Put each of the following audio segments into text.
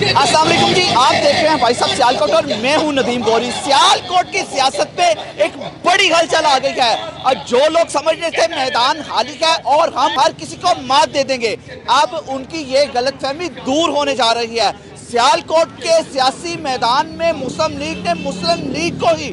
अस्सलाम वालेकुम जी, आप देख रहे हैं भाई साहब सियालकोट और मैं हूं नदीम गौरी। सियालकोट की सियासत पे एक बड़ी हलचल आ गई है और जो लोग समझ रहे थे मैदान खाली है और हम हर किसी को मात दे देंगे, अब उनकी ये गलतफहमी दूर होने जा रही है। सियालकोट के सियासी मैदान में मुस्लिम लीग ने मुस्लिम लीग को ही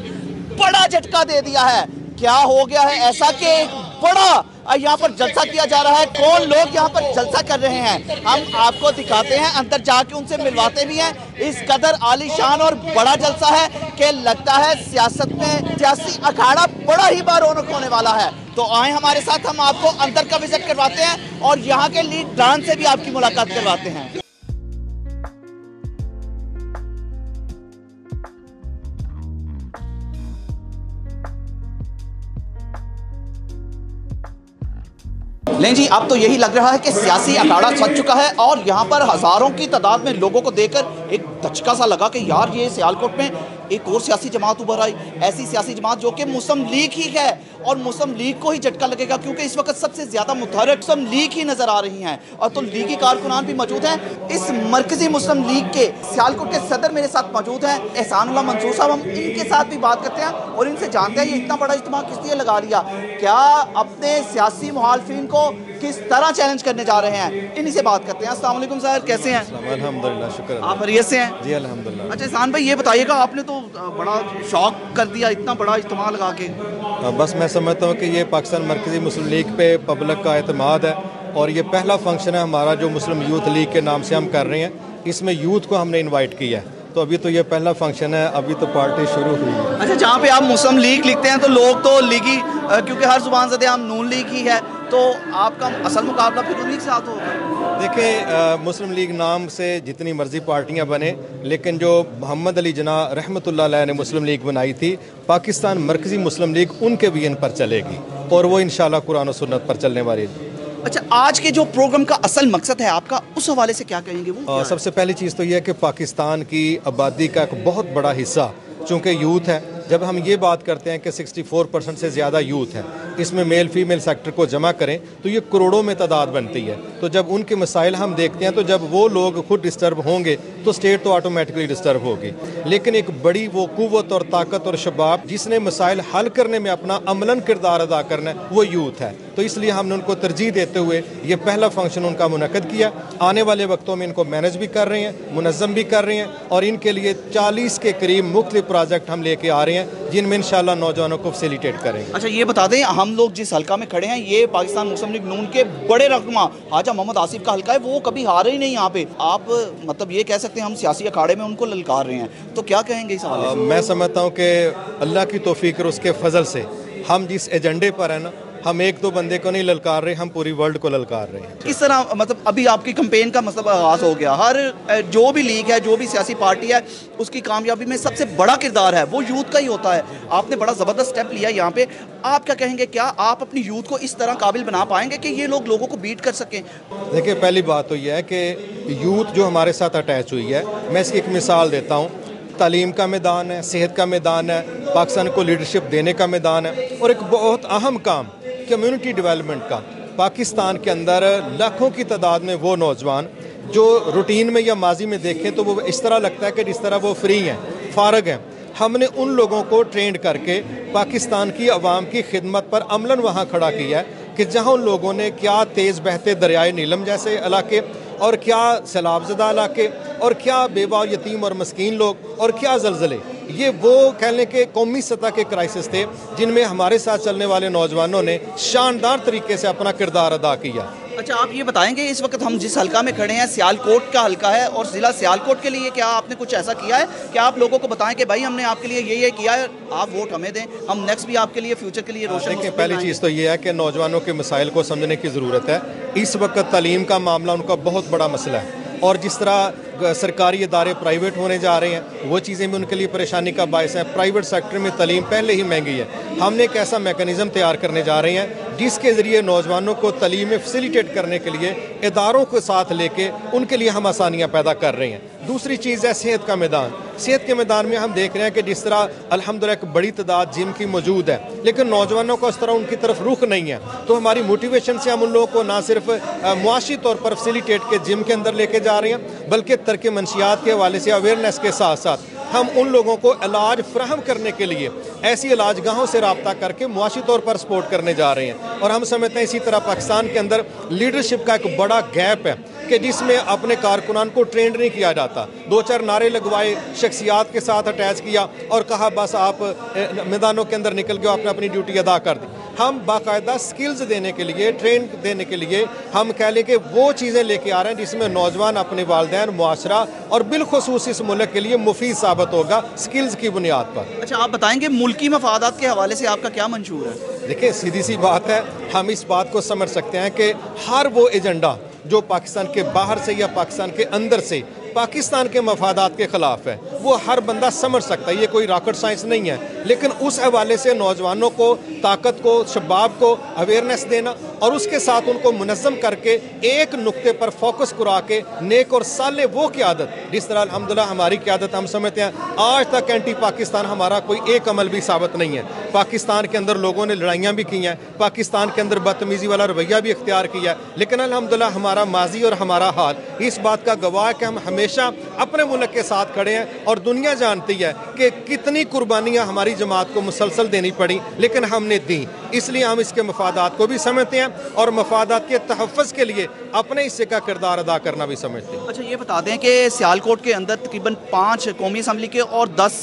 बड़ा झटका दे दिया है। क्या हो गया है ऐसा कि एक बड़ा यहाँ पर जलसा किया जा रहा है। कौन लोग यहाँ पर जलसा कर रहे हैं हम आपको दिखाते हैं, अंदर जाके उनसे मिलवाते भी हैं। इस कदर आलीशान और बड़ा जलसा है कि लगता है सियासत में सियासी अखाड़ा बड़ा ही रौनक होने वाला है। तो आए हमारे साथ, हम आपको अंदर का विजिट करवाते हैं और यहाँ के लीड डांस से भी आपकी मुलाकात करवाते हैं। लेकिन जी अब तो यही लग रहा है कि सियासी अखाड़ा सज चुका है और यहाँ पर हज़ारों की तादाद में लोगों को देखकर एक धचका सा लगा कि यार ये सियालकोट में एक और सियासी जमात उभर आई, ऐसी सियासी जमात जो कि मुस्लिम लीग ही है और मुस्लिम लीग को ही झटका लगेगा क्योंकि इस वक्त सबसे ज़्यादा मुतहरक मुस्लिम लीग ही नज़र आ रही हैं। और तो लीगी कारकुनान भी मौजूद हैं। इस मरकज़ी मुस्लिम लीग के सियालकोट के सदर मेरे साथ मौजूद हैं, एहसानुल्लाह मंसूर साहब। हम इनके साथ भी बात करते हैं और इनसे जानते हैं ये इतना बड़ा इज्तिमा किस लिए लगा लिया, क्या अपने सियासी मुखालिफिन को किस तरह चैलेंज करने जा रहे हैं, इन्हीं से बात करते हैं। अस्सलाम वालेकुम सर, कैसे हैं? अल्हम्दुलिल्लाह, शुक्र। आप खैरियत से हैं? जी अल्हम्दुलिल्लाह। अच्छा एहसान भाई, ये बताइएगा, आपने तो बड़ा शौक कर दिया इतना बड़ा इज्तिमा लगा के। बस मैं समझता हूँ कि ये पाकिस्तान मरकज़ी मुस्लिम लीग पे पब्लिक का एतमाद है और ये पहला फंक्शन है हमारा जो मुस्लिम यूथ लीग के नाम से हम कर रहे हैं। इसमें यूथ को हमने इनवाइट किया है, तो अभी तो ये पहला फंक्शन है, अभी तो पार्टी शुरू हुई है। अच्छा, जहाँ पे आप मुस्लिम लीग लिखते हैं तो लोग तो लीगी, क्योंकि हर जुबान से हम नून लीग ही है, तो आपका असल मुकाबला फिर लीग से साथ होगा। देखिए, मुस्लिम लीग नाम से जितनी मर्जी पार्टियां बने, लेकिन जो मोहम्मद अली जना रहमतुल्लाह अलैह ने मुस्लिम लीग बनाई थी, पाकिस्तान मरकज़ी मुस्लिम लीग उनके विजन पर चलेगी और वो इंशाल्लाह कुरान और सुन्नत पर चलने वाली है। अच्छा, आज के जो प्रोग्राम का असल मकसद है आपका, उस हवाले से क्या कहेंगे? वो सबसे पहली चीज़ तो यह है कि पाकिस्तान की आबादी का एक बहुत बड़ा हिस्सा चूँकि यूथ है, जब हम ये बात करते हैं कि 64% से ज़्यादा यूथ है, इसमें मेल फीमेल सेक्टर को जमा करें तो ये करोड़ों में तादाद बनती है। तो जब उनके मसाइल हम देखते हैं तो जब वो लोग खुद डिस्टर्ब होंगे तो स्टेट तो ऑटोमेटिकली डिस्टर्ब होगी। लेकिन एक बड़ी वो कुव्वत और ताकत और शबाब जिसने मसाइल हल करने में अपना अमलन किरदार अदा करना है, वो यूथ है। तो इसलिए हमने उनको तरजीह देते हुए ये पहला फंक्शन उनका मुनक़द किया। आने वाले वक्तों में इनको मैनेज भी कर रहे हैं, मुनज़्ज़म भी कर रहे हैं और इनके लिए 40 के करीब मुख्तलिफ प्रोजेक्ट हम लेके आ रहे हैं जिनमें इंशाल्लाह नौजवानों को फैसिलिटेट करेंगे। अच्छा, ये बता दें, हम लोग जिस हल्का में खड़े हैं ये पाकिस्तान मुस्लिम लीग नून के बड़े रहनुमा ख्वाजा मोहम्मद आसिफ का हल्का है, वो कभी हारे ही नहीं यहाँ पे। आप मतलब ये कह सकते हैं हम सियासी अखाड़े में उनको ललकार रहे हैं, तो क्या कहेंगे इस हवाले से? मैं समझता हूँ कि अल्लाह की तौफीक और उसके फजल से हम जिस एजेंडे पर है ना, हम एक दो बंदे को नहीं ललकार रहे, हम पूरी वर्ल्ड को ललकार रहे हैं। किस तरह, मतलब अभी आपकी कैंपेन का मतलब आगाज़ हो गया, हर जो भी लीग है, जो भी सियासी पार्टी है, उसकी कामयाबी में सबसे बड़ा किरदार है वो यूथ का ही होता है। आपने बड़ा ज़बरदस्त स्टेप लिया यहाँ पे, आप क्या कहेंगे, क्या आप अपनी यूथ को इस तरह काबिल बना पाएंगे कि ये लोग लोगों को बीट कर सकें? देखिए, पहली बात तो यह है कि यूथ जो हमारे साथ अटैच हुई है, मैं इसकी एक मिसाल देता हूँ। तालीम का मैदान है, सेहत का मैदान है, पाकिस्तान को लीडरशिप देने का मैदान है और एक बहुत अहम काम कम्युनिटी डेवलपमेंट का। पाकिस्तान के अंदर लाखों की तादाद में वो नौजवान जो रूटीन में या माजी में देखें तो वो इस तरह लगता है कि जिस तरह वो फ्री हैं, फारग हैं। हमने उन लोगों को ट्रेंड करके पाकिस्तान की आवाम की खिदमत पर अमलन वहाँ खड़ा किया है कि जहाँ उन लोगों ने क्या तेज़ बहते दरियाए नीलम जैसे इलाके और क्या सैलाबज़दा इलाके और क्या बेवा और यतीम और मस्कीन लोग और क्या ज़लज़ले, ये वो कह लें कि कौमी सतह के क्राइसिस थे जिनमें हमारे साथ चलने वाले नौजवानों ने शानदार तरीके से अपना किरदार अदा किया। अच्छा, आप ये बताएंगे, इस वक्त हम जिस हल्का में खड़े हैं सियालकोट का हल्का है और ज़िला सियालकोट के लिए क्या आपने कुछ ऐसा किया है कि आप लोगों को बताएं कि भाई हमने आपके लिए ये किया है, आप वोट हमें दें, हम नेक्स्ट भी आपके लिए फ्यूचर के लिए रोशन। देखिए, पहली चीज़ तो ये है कि नौजवानों के मसाइल को समझने की ज़रूरत है। इस वक्त तालीम का मामला उनका बहुत बड़ा मसला है और जिस तरह सरकारी इदारे प्राइवेट होने जा रहे हैं वो चीज़ें भी उनके लिए परेशानी का बायस है। प्राइवेट सेक्टर में तालीम पहले ही महंगी है। हमने एक ऐसा मैकेनिज़्म तैयार करने जा रहे हैं जिसके ज़रिए नौजवानों को तालीम में फैसिलिटेट करने के लिए इदारों के साथ लेके उनके लिए हम आसानियाँ पैदा कर रहे हैं। दूसरी चीज़ है सेहत का मैदान। सेहत के मैदान में हम देख रहे हैं कि जिस तरह अल्हम्दुलिल्लाह एक बड़ी तादाद जिम की मौजूद है, लेकिन नौजवानों को उस तरह उनकी तरफ रुख नहीं है। तो हमारी मोटिवेशन से हम उन लोगों को ना सिर्फ मुआशी तौर पर फैसिलिटेट के जिम के अंदर लेके जा रहे हैं, बल्कि कैंसर के मंशियात के हवाले से अवेयरनेस के साथ साथ हम उन लोगों को इलाज फ्राहम करने के लिए ऐसी इलाज गाहों से रब्ता करके मुआशी तौर पर सपोर्ट करने जा रहे हैं। और हम समझते हैं इसी तरह पाकिस्तान के अंदर लीडरशिप का एक बड़ा गैप है कि जिसमें अपने कारकुनान को ट्रेंड नहीं किया जाता। 2-4 नारे लगवाए, शख्सियात के साथ अटैच किया और कहा बस आप मैदानों के अंदर निकल के आपने अपनी ड्यूटी अदा कर दी। हम बाकायदा स्किल्स देने के लिए, ट्रेन देने के लिए हम कह लें कि वो चीज़ें लेके आ रहे हैं जिसमें नौजवान अपने वालिदैन, मुआशरा और बिलखुसूस इस मुल्क के लिए मुफीद साबित होगा स्किल्स की बुनियाद पर। अच्छा, आप बताएंगे मुल्की मफादात के हवाले से आपका क्या मंशूर है? देखिए, सीधी सी बात है, हम इस बात को समझ सकते हैं कि हर वो एजेंडा जो पाकिस्तान के बाहर से या पाकिस्तान के अंदर से पाकिस्तान के मफादात के ख़िलाफ़ है, वो हर बंदा समझ सकता है, ये कोई रॉकेट साइंस नहीं है। लेकिन उस हवाले से नौजवानों को, ताकत को, शबाब को अवेयरनेस देना और उसके साथ उनको मुनज़्ज़म करके एक नुक्ते पर फोकस करा के नेक और साले वो क़यादत, जिस तरह अल्हम्दुलिल्लाह हमारी क़यादत हम समझते हैं आज तक एंटी पाकिस्तान हमारा कोई एक अमल भी साबित नहीं है। पाकिस्तान के अंदर लोगों ने लड़ाइयाँ भी की हैं, पाकिस्तान के अंदर बदतमीज़ी वाला रवैया भी इख्तियार किया है, लेकिन अल्हम्दुलिल्लाह हमारा माजी और हमारा हाल इस बात का गवाह है कि हम हमेशा अपने मुल्क के साथ खड़े हैं। और दुनिया जानती है कि कितनी कुर्बानियाँ हमारी जमात को मुसलसल देनी पड़ी, लेकिन हमने दी। इसलिए हम इसके मफादात को भी समझते हैं और मफादात के तहफ़्फ़ुज़ के लिए अपने हिस्से का किरदार अदा करना भी समझते हैं। अच्छा, ये बता दें कि सियालकोट के अंदर तकरीबन 5 कौमी असम्बली के और 10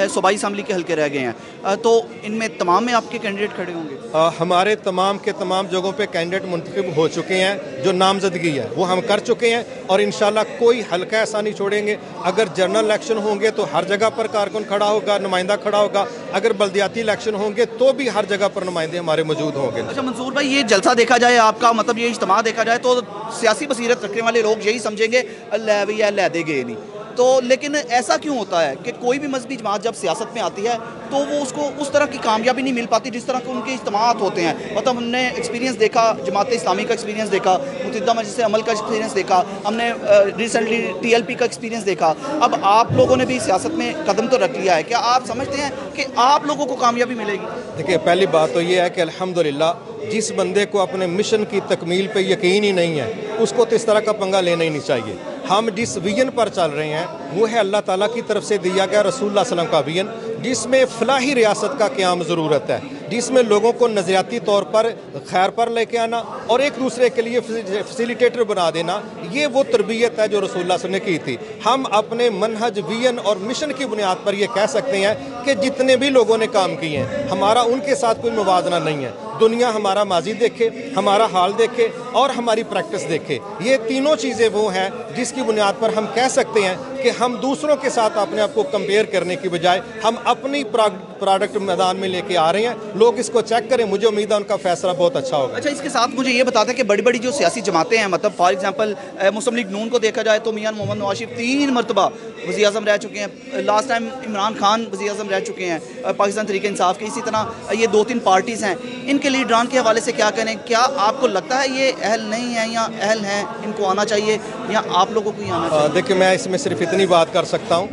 सूबाई असम्बली के हल्के रह गए हैं, तो इनमें तमाम में आपके कैंडिडेट खड़े होंगे? हमारे तमाम के तमाम जगहों पे कैंडिडेट मुंतखब हो चुके हैं। जो नामजदगी है वो हम कर चुके हैं और इंशाल्लाह कोई हल्का ऐसा नहीं छोड़ेंगे। अगर जनरल इलेक्शन होंगे तो हर जगह पर कारकुन खड़ा होगा, नुमाइंदा खड़ा होगा। अगर बल्दियाती इलेक्शन होंगे तो भी हर जगह पर नुमाइंदे हमारे मौजूद होंगे। अच्छा मंसूर भाई, ये जलसा देखा जाए आपका, मतलब ये इज्तिमा देखा जाए तो सियासी बसीरत रखने वाले लोग यही समझेंगे अल्लाह भैया अल्लाह दे गए नहीं तो, लेकिन ऐसा क्यों होता है कि कोई भी मजहबी जमात जब सियासत में आती है तो वो उसको उस तरह की कामयाबी नहीं मिल पाती जिस तरह के उनके इज्तिमात होते हैं? मतलब हमने एक्सपीरियंस देखा, जमात इस्लामी का एक्सपीरियंस देखा, मुतहिदा मजलिस अमल का एक्सपीरियंस देखा, हमने रिसेंटली TLP का एक्सपीरियंस देखा। अब आप लोगों ने भी सियासत में कदम तो रख लिया है, क्या आप समझते हैं कि आप लोगों को कामयाबी मिलेगी? देखिए, पहली बात तो ये है कि अल्हम्दुलिल्लाह जिस बंदे को अपने मिशन की तकमील पे यकीन ही नहीं है उसको तो इस तरह का पंगा लेना ही नहीं चाहिए। हम जिस विजन पर चल रहे हैं वो है अल्लाह ताला की तरफ से दिया गया रसूलुल्लाह सल्लल्लाहु अलैहि वसल्लम का विजन, जिसमें फलाही रियासत का क़याम ज़रूरत है, जिसमें लोगों को नज़रियाती तौर पर खैर पर लेके आना और एक दूसरे के लिए फैसिलिटेटर बना देना। ये वो तरबियत है जो रसूलुल्लाह सल्लल्लाहु अलैहि वसल्लम ने की थी। हम अपने मनहज, विजन और मिशन की बुनियाद पर यह कह सकते हैं कि जितने भी लोगों ने काम किए हैं हमारा उनके साथ कोई मुवाजना नहीं है। दुनिया हमारा माजी देखे, हमारा हाल देखे और हमारी प्रैक्टिस देखे। ये तीनों चीज़ें वो हैं जिसकी बुनियाद पर हम कह सकते हैं कि हम दूसरों के साथ अपने आप को कंपेयर करने की बजाय हम अपनी प्रोडक्ट मैदान में लेके आ रहे हैं। लोग इसको चेक करें, मुझे उम्मीद है उनका फैसला बहुत अच्छा होगा। अच्छा, इसके साथ मुझे ये बताते हैं कि बड़ी बड़ी जो सियासी जमातें हैं, मतलब फॉर एग्जांपल मुस्लिम लीग नून को देखा जाए तो मियां मोहम्मद नवाज शरीफ 3 मरतबा वज़ीर आज़म रह चुके हैं। लास्ट टाइम इमरान खान वज़ीर आज़म रह चुके हैं पाकिस्तान तहरीक इंसाफ के। इसी तरह ये 2-3 पार्टीज़ हैं, इनके लीडरान के हवाले से क्या करें? क्या आपको लगता है ये अहल नहीं है या अहल हैं, इनको आना चाहिए या आप लोगों को ही आना चाहिए? देखिए, मैं इसमें सिर्फ इतनी बात कर सकता हूँ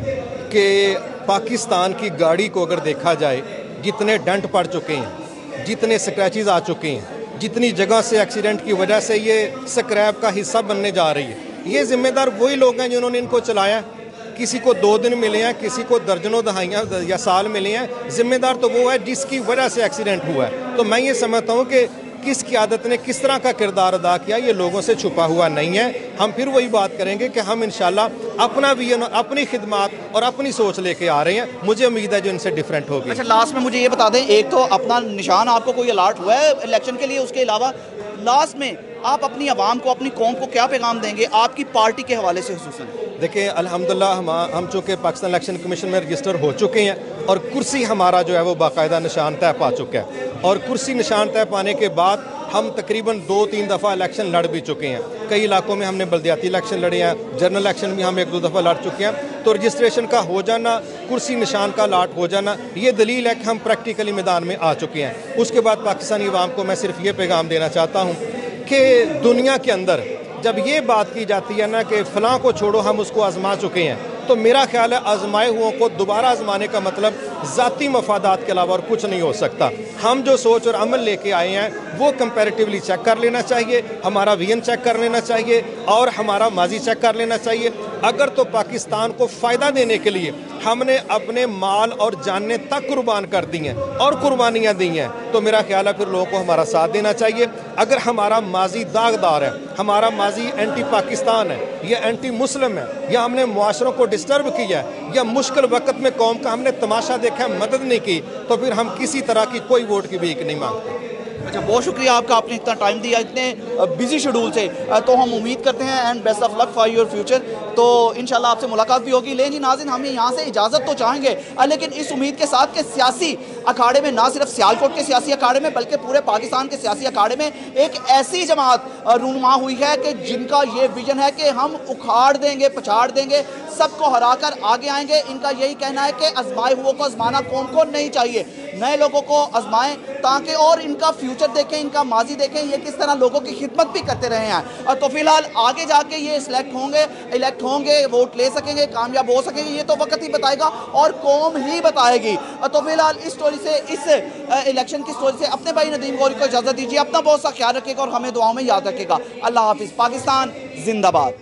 कि पाकिस्तान की गाड़ी को अगर देखा जाए, जितने डंट पड़ चुके हैं, जितने स्क्रैचेस आ चुके हैं, जितनी जगह से एक्सीडेंट की वजह से ये स्क्रैप का हिस्सा बनने जा रही है, ये जिम्मेदार वही लोग हैं जिन्होंने इनको चलाया। किसी को 2 दिन मिले हैं, किसी को दर्जनों दहाइयाँ या साल मिले हैं। जिम्मेदार तो वो है जिसकी वजह से एक्सीडेंट हुआ है। तो मैं ये समझता हूँ कि किस क़यादत ने किस तरह का किरदार अदा किया, ये लोगों से छुपा हुआ नहीं है। हम फिर वही बात करेंगे कि हम इंशाल्लाह अपना विजन, अपनी खिदमत और अपनी सोच लेके आ रहे हैं। मुझे उम्मीद है जो इनसे डिफरेंट होगी। अच्छा, लास्ट में मुझे ये बता दें, एक तो अपना निशान आपको कोई अलर्ट हुआ है इलेक्शन के लिए, उसके अलावा लास्ट में आप अपनी आवाम को, अपनी कौम को क्या पैगाम देंगे आपकी पार्टी के हवाले से हुसूसन? देखिए, अल्हम्दुलिल्लाह हम चूँकि पाकिस्तान इलेक्शन कमीशन में रजिस्टर हो चुके हैं और कुर्सी हमारा जो है वो बाकायदा निशान तय पा चुका है। और कुर्सी निशान तय पाने के बाद हम तकरीबन 2-3 दफ़ा इलेक्शन लड़ भी चुके हैं। कई इलाकों में हमने बल्दियाती इलेक्शन लड़े हैं, जनरल इलेक्शन भी हम 1-2 दफ़ा लड़ चुके हैं। तो रजिस्ट्रेशन का हो जाना, कुर्सी निशान का लाट हो जाना, ये दलील है कि हम प्रैक्टिकली मैदान में आ चुके हैं। उसके बाद पाकिस्तानी अवाम को मैं सिर्फ ये पैगाम देना चाहता हूँ कि दुनिया के अंदर जब ये बात की जाती है ना कि फ़लाँ को छोड़ो हम उसको आजमा चुके हैं, तो मेरा ख्याल है आजमाए हुओं को दोबारा आजमाने का मतलब ज़ाती मफादात के अलावा और कुछ नहीं हो सकता। हम जो सोच और अमल लेके आए हैं वो कंपैरेटिवली चेक कर लेना चाहिए, हमारा विजन चेक कर लेना चाहिए और हमारा माजी चेक कर लेना चाहिए। अगर तो पाकिस्तान को फ़ायदा देने के लिए हमने अपने माल और जानें तक कुर्बान कर दी हैं और कुर्बानियाँ दी हैं, तो मेरा ख्याल है फिर लोगों को हमारा साथ देना चाहिए। अगर हमारा माजी दागदार है, हमारा माजी एंटी पाकिस्तान है या एंटी मुस्लिम है, या हमने मुआशरों को डिस्टर्ब किया है, या मुश्किल वक्त में कौम का हमने तमाशा देखा है, मदद नहीं की, तो फिर हम किसी तरह की कोई वोट की भीख नहीं मांगते। अच्छा, बहुत शुक्रिया आपका, आपने इतना टाइम दिया इतने बिजी शेड्यूल से। तो हम उम्मीद करते हैं and best of luck for your future. तो इंशाल्लाह आपसे मुलाकात भी होगी। लेकिन जी नाज़रीन, हमें यहाँ से इजाज़त तो चाहेंगे, लेकिन इस उम्मीद के साथ कि सियासी अखाड़े में, ना सिर्फ सियालकोट के सियासी अखाड़े में बल्कि पूरे पाकिस्तान के सियासी अखाड़े में एक ऐसी जमात रूनुमा हुई है कि जिनका ये विजन है कि हम उखाड़ देंगे, पछाड़ देंगे, सबको हराकर आगे आएंगे। इनका यही कहना है कि आजमाए हुओं को आजमाना कौम को नहीं चाहिए, नए लोगों को आजमाएं ताकि और इनका फ्यूचर देखें, इनका माजी देखें, ये किस तरह लोगों की खिदमत भी करते रहे हैं। तो फिलहाल आगे जाके ये इलेक्ट होंगे, वोट ले सकेंगे, कामयाब हो सकेंगे, ये तो वक्त ही बताएगा और कौम ही बताएगी। तो फिलहाल इस स्टोरी से, इस इलेक्शन की स्टोरी से अपने भाई नदीम गौरी को इजाज़त दीजिए। अपना बहुत सा ख्याल रखिएगा और हमें दुआओं में याद रखिएगा। अल्लाह हाफिज़। पाकिस्तान जिंदाबाद।